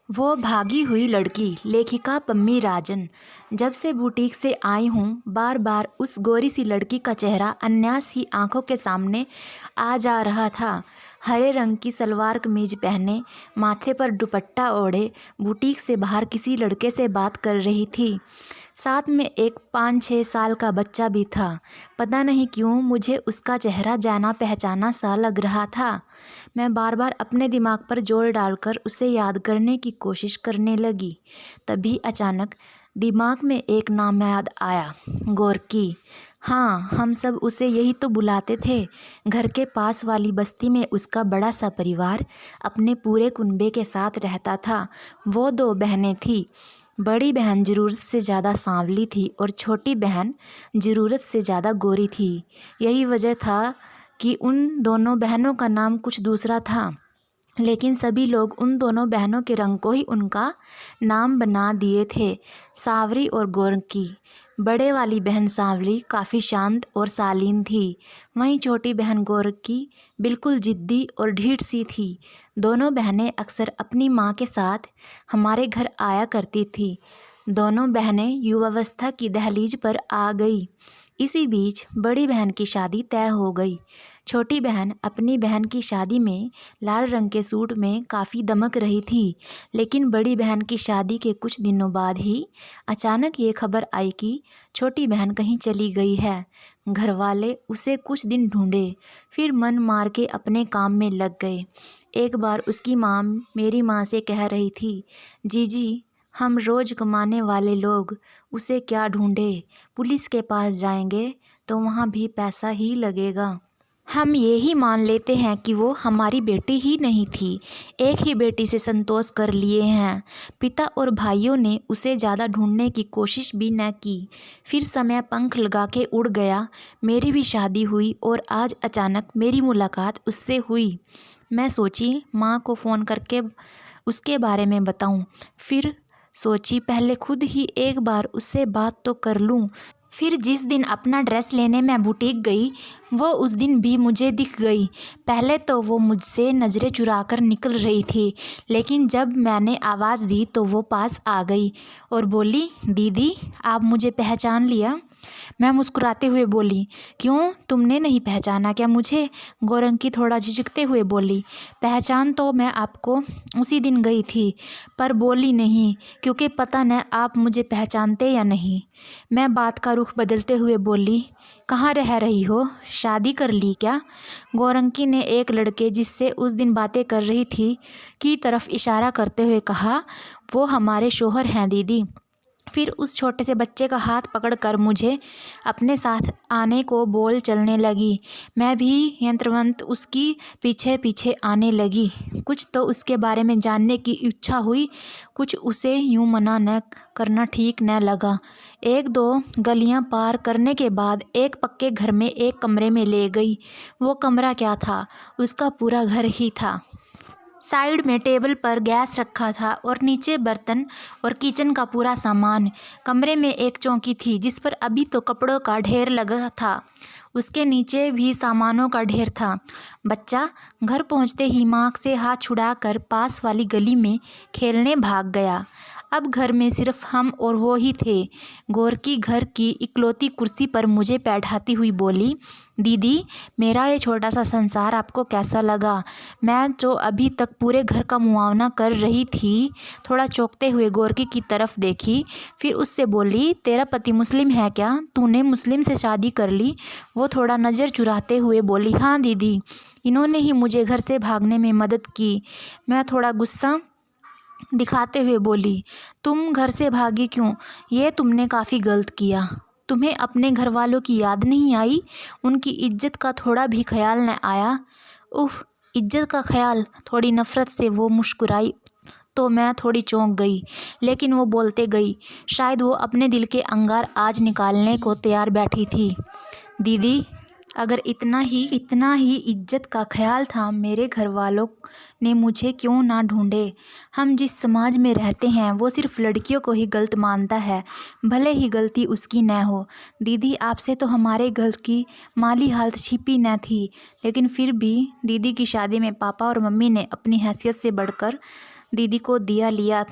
वो भागी हुई लड़की लेखिका पम्मी राजन। जब से बुटीक से आई हूँ बार बार उस गोरी सी लड़की का चेहरा अन्यास ही आंखों के सामने आ जा रहा था। हरे रंग की सलवार कमीज पहने, माथे पर दुपट्टा ओढ़े बुटीक से बाहर किसी लड़के से बात कर रही थी। साथ में एक 5-6 साल का बच्चा भी था। पता नहीं क्यों मुझे उसका चेहरा जाना पहचाना सा लग रहा था। मैं बार बार अपने दिमाग पर जोर डालकर उसे याद करने की कोशिश करने लगी। तभी अचानक दिमाग में एक नाम याद आया, गोरकी। हाँ, हम सब उसे यही तो बुलाते थे। घर के पास वाली बस्ती में उसका बड़ा सा परिवार अपने पूरे कुनबे के साथ रहता था। वो 2 बहनें थीं। बड़ी बहन ज़रूरत से ज़्यादा सांवली थी और छोटी बहन ज़रूरत से ज़्यादा गोरी थी। यही वजह था कि उन दोनों बहनों का नाम कुछ दूसरा था, लेकिन सभी लोग उन दोनों बहनों के रंग को ही उनका नाम बना दिए थे, सांवरी और गोरकी। बड़े वाली बहन सांवली काफ़ी शांत और शालीन थी, वहीं छोटी बहन गोरकी बिल्कुल ज़िद्दी और ढीठ सी थी। दोनों बहनें अक्सर अपनी माँ के साथ हमारे घर आया करती थी। दोनों बहनें युवावस्था की दहलीज पर आ गई। इसी बीच बड़ी बहन की शादी तय हो गई। छोटी बहन अपनी बहन की शादी में लाल रंग के सूट में काफ़ी दमक रही थी, लेकिन बड़ी बहन की शादी के कुछ दिनों बाद ही अचानक ये खबर आई कि छोटी बहन कहीं चली गई है। घर वाले उसे कुछ दिन ढूंढे, फिर मन मार के अपने काम में लग गए। एक बार उसकी माँ मेरी माँ से कह रही थी, जीजी, हम रोज़ कमाने वाले लोग उसे क्या ढूंढे, पुलिस के पास जाएंगे तो वहाँ भी पैसा ही लगेगा। हम ये ही मान लेते हैं कि वो हमारी बेटी ही नहीं थी, एक ही बेटी से संतोष कर लिए हैं। पिता और भाइयों ने उसे ज़्यादा ढूंढने की कोशिश भी न की। फिर समय पंख लगा के उड़ गया। मेरी भी शादी हुई और आज अचानक मेरी मुलाकात उससे हुई। मैं सोची माँ को फ़ोन करके उसके बारे में बताऊं। फिर सोची पहले खुद ही एक बार उससे बात तो कर लूं। फिर जिस दिन अपना ड्रेस लेने मैं बुटीक गई, वो उस दिन भी मुझे दिख गई। पहले तो वो मुझसे नज़रें चुरा कर निकल रही थी, लेकिन जब मैंने आवाज़ दी तो वो पास आ गई और बोली, दीदी, आप मुझे पहचान लिया? मैं मुस्कुराते हुए बोली, क्यों, तुमने नहीं पहचाना क्या मुझे? गोरंकी थोड़ा झिझकते हुए बोली, पहचान तो मैं आपको उसी दिन गई थी, पर बोली नहीं क्योंकि पता न आप मुझे पहचानते या नहीं। मैं बात का रुख बदलते हुए बोली, कहाँ रह रही हो, शादी कर ली क्या? गोरंकी ने एक लड़के जिससे उस दिन बातें कर रही थी की तरफ इशारा करते हुए कहा, वो हमारे शोहर हैं दीदी। फिर उस छोटे से बच्चे का हाथ पकड़कर मुझे अपने साथ आने को बोल चलने लगी। मैं भी यंत्रवंत उसकी पीछे पीछे आने लगी। कुछ तो उसके बारे में जानने की इच्छा हुई, कुछ उसे यूं मना न करना ठीक न लगा। 1-2 गलियां पार करने के बाद एक पक्के घर में एक कमरे में ले गई। वो कमरा क्या था, उसका पूरा घर ही था। साइड में टेबल पर गैस रखा था और नीचे बर्तन और किचन का पूरा सामान। कमरे में एक चौकी थी जिस पर अभी तो कपड़ों का ढेर लगा था, उसके नीचे भी सामानों का ढेर था। बच्चा घर पहुंचते ही माँ से हाथ छुड़ाकर पास वाली गली में खेलने भाग गया। अब घर में सिर्फ हम और वो ही थे। गोरकी घर की इकलौती कुर्सी पर मुझे बैठाती हुई बोली, दीदी, मेरा ये छोटा सा संसार आपको कैसा लगा? मैं जो अभी तक पूरे घर का मुआवना कर रही थी, थोड़ा चौंकते हुए गोरकी की तरफ देखी, फिर उससे बोली, तेरा पति मुस्लिम है क्या? तूने मुस्लिम से शादी कर ली? वो थोड़ा नज़र चुराते हुए बोली, हाँ दीदी, इन्होंने ही मुझे घर से भागने में मदद की। मैं थोड़ा गुस्सा दिखाते हुए बोली, तुम घर से भागी क्यों? ये तुमने काफ़ी गलत किया। तुम्हें अपने घर वालों की याद नहीं आई? उनकी इज्जत का थोड़ा भी ख्याल न आया? उफ, इज्जत का ख्याल? थोड़ी नफ़रत से वो मुस्कुराई तो मैं थोड़ी चौंक गई, लेकिन वो बोलते गई। शायद वो अपने दिल के अंगार आज निकालने को तैयार बैठी थी। दीदी, अगर इतना ही इज्जत का ख्याल था, मेरे घर वालों ने मुझे क्यों ना ढूंढे? हम जिस समाज में रहते हैं वो सिर्फ लड़कियों को ही गलत मानता है, भले ही गलती उसकी न हो। दीदी, आपसे तो हमारे घर की माली हालत छिपी न थी, लेकिन फिर भी दीदी की शादी में पापा और मम्मी ने अपनी हैसियत से बढ़कर दीदी को दिया लिया।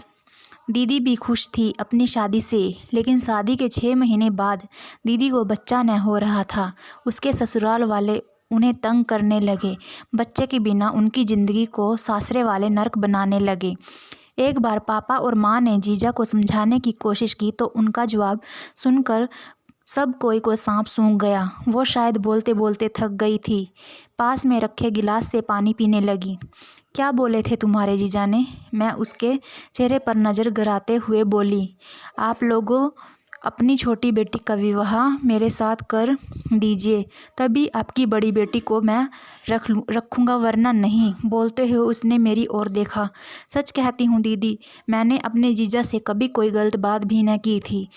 दीदी भी खुश थी अपनी शादी से, लेकिन शादी के 6 महीने बाद दीदी को बच्चा न हो रहा था। उसके ससुराल वाले उन्हें तंग करने लगे। बच्चे के बिना उनकी ज़िंदगी को सासरे वाले नर्क बनाने लगे। एक बार पापा और माँ ने जीजा को समझाने की कोशिश की तो उनका जवाब सुनकर सब कोई को सांप सूंघ गया। वो शायद बोलते बोलते थक गई थी। पास में रखे गिलास से पानी पीने लगी। क्या बोले थे तुम्हारे जीजा ने? मैं उसके चेहरे पर नज़र गिराते हुए बोली, आप लोगों अपनी छोटी बेटी का विवाह मेरे साथ कर दीजिए, तभी आपकी बड़ी बेटी को मैं रखूँगा, वरना नहीं। बोलते हुए उसने मेरी ओर देखा। सच कहती हूँ दीदी, मैंने अपने जीजा से कभी कोई गलत बात भी न की थी।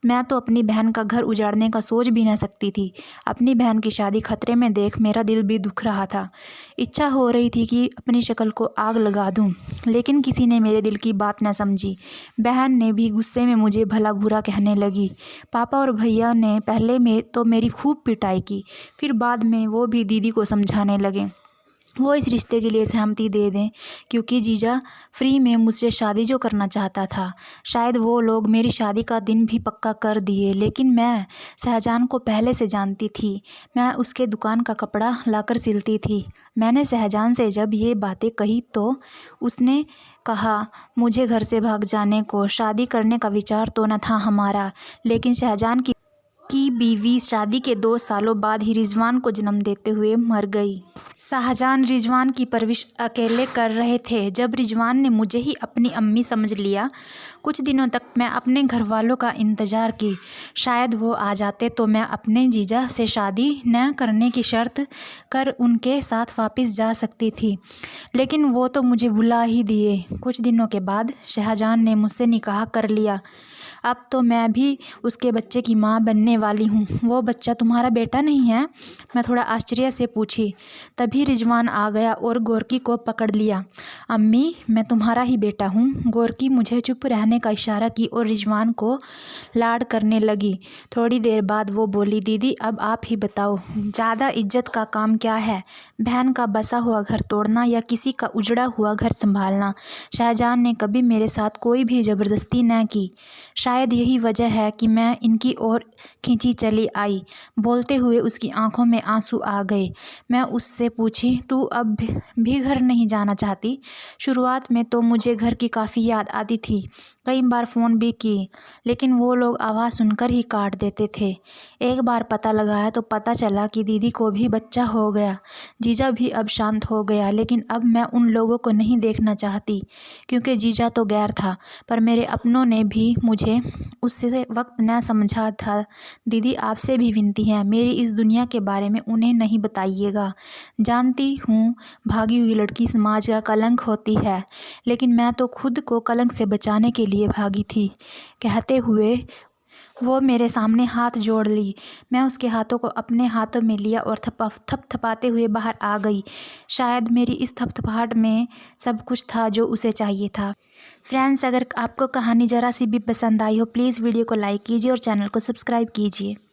मैं तो अपनी बहन का घर उजाड़ने का सोच भी न सकती थी। अपनी बहन की शादी खतरे में देख मेरा दिल भी दुख रहा था। इच्छा हो रही थी कि अपनी शक्ल को आग लगा दूं, लेकिन किसी ने मेरे दिल की बात न समझी। बहन ने भी गुस्से में मुझे भला बुरा कहने लगी। पापा और भैया ने पहले में तो मेरी खूब पिटाई की, फिर बाद में वो भी दीदी को समझाने लगे वो इस रिश्ते के लिए सहमति दे दें, क्योंकि जीजा फ्री में मुझसे शादी जो करना चाहता था। शायद वो लोग मेरी शादी का दिन भी पक्का कर दिए, लेकिन मैं शहजान को पहले से जानती थी। मैं उसके दुकान का कपड़ा लाकर सिलती थी। मैंने शहजान से जब ये बातें कही तो उसने कहा, मुझे घर से भाग जाने को, शादी करने का विचार तो न था हमारा। लेकिन शहजान की बीवी शादी के 2 सालों बाद ही रिजवान को जन्म देते हुए मर गई। शाहजहां रिजवान की परवरिश अकेले कर रहे थे। जब रिजवान ने मुझे ही अपनी अम्मी समझ लिया, कुछ दिनों तक मैं अपने घर वालों का इंतज़ार की। शायद वो आ जाते तो मैं अपने जीजा से शादी न करने की शर्त कर उनके साथ वापस जा सकती थी, लेकिन वो तो मुझे भुला ही दिए। कुछ दिनों के बाद शाहजहां ने मुझसे निकाह कर लिया। अब तो मैं भी उसके बच्चे की माँ बनने वाली हूँ। वो बच्चा तुम्हारा बेटा नहीं है? मैं थोड़ा आश्चर्य से पूछी। तभी रिजवान आ गया और गोरकी को पकड़ लिया। अम्मी, मैं तुम्हारा ही बेटा हूँ। गोरकी मुझे चुप रहने का इशारा की और रिजवान को लाड करने लगी। थोड़ी देर बाद वो बोली, दीदी अब आप ही बताओ, ज़्यादा इज्जत का काम क्या है? बहन का बसा हुआ घर तोड़ना या किसी का उजड़ा हुआ घर संभालना? शाहजहां ने कभी मेरे साथ कोई भी ज़बरदस्ती न की। शायद यही वजह है कि मैं इनकी ओर खींची चली आई। बोलते हुए उसकी आंखों में आंसू आ गए। मैं उससे पूछी, तू अब भी घर नहीं जाना चाहती? शुरुआत में तो मुझे घर की काफ़ी याद आती थी। कई बार फ़ोन भी की, लेकिन वो लोग आवाज़ सुनकर ही काट देते थे। एक बार पता लगाया तो पता चला कि दीदी को भी बच्चा हो गया। जीजा भी अब शांत हो गया, लेकिन अब मैं उन लोगों को नहीं देखना चाहती, क्योंकि जीजा तो गैर था, पर मेरे अपनों ने भी मुझे उससे वक्त न समझा था। दीदी आपसे भी विनती है, मेरी इस दुनिया के बारे में उन्हें नहीं बताइएगा। जानती हूँ भागी हुई लड़की समाज का कलंक होती है, लेकिन मैं तो खुद को कलंक से बचाने के लिए भागी थी। कहते हुए वो मेरे सामने हाथ जोड़ ली। मैं उसके हाथों को अपने हाथों में लिया और थपथपाते हुए बाहर आ गई। शायद मेरी इस थपथपाहट में सब कुछ था जो उसे चाहिए था। फ्रेंड्स, अगर आपको कहानी ज़रा सी भी पसंद आई हो, प्लीज़ वीडियो को लाइक कीजिए और चैनल को सब्सक्राइब कीजिए।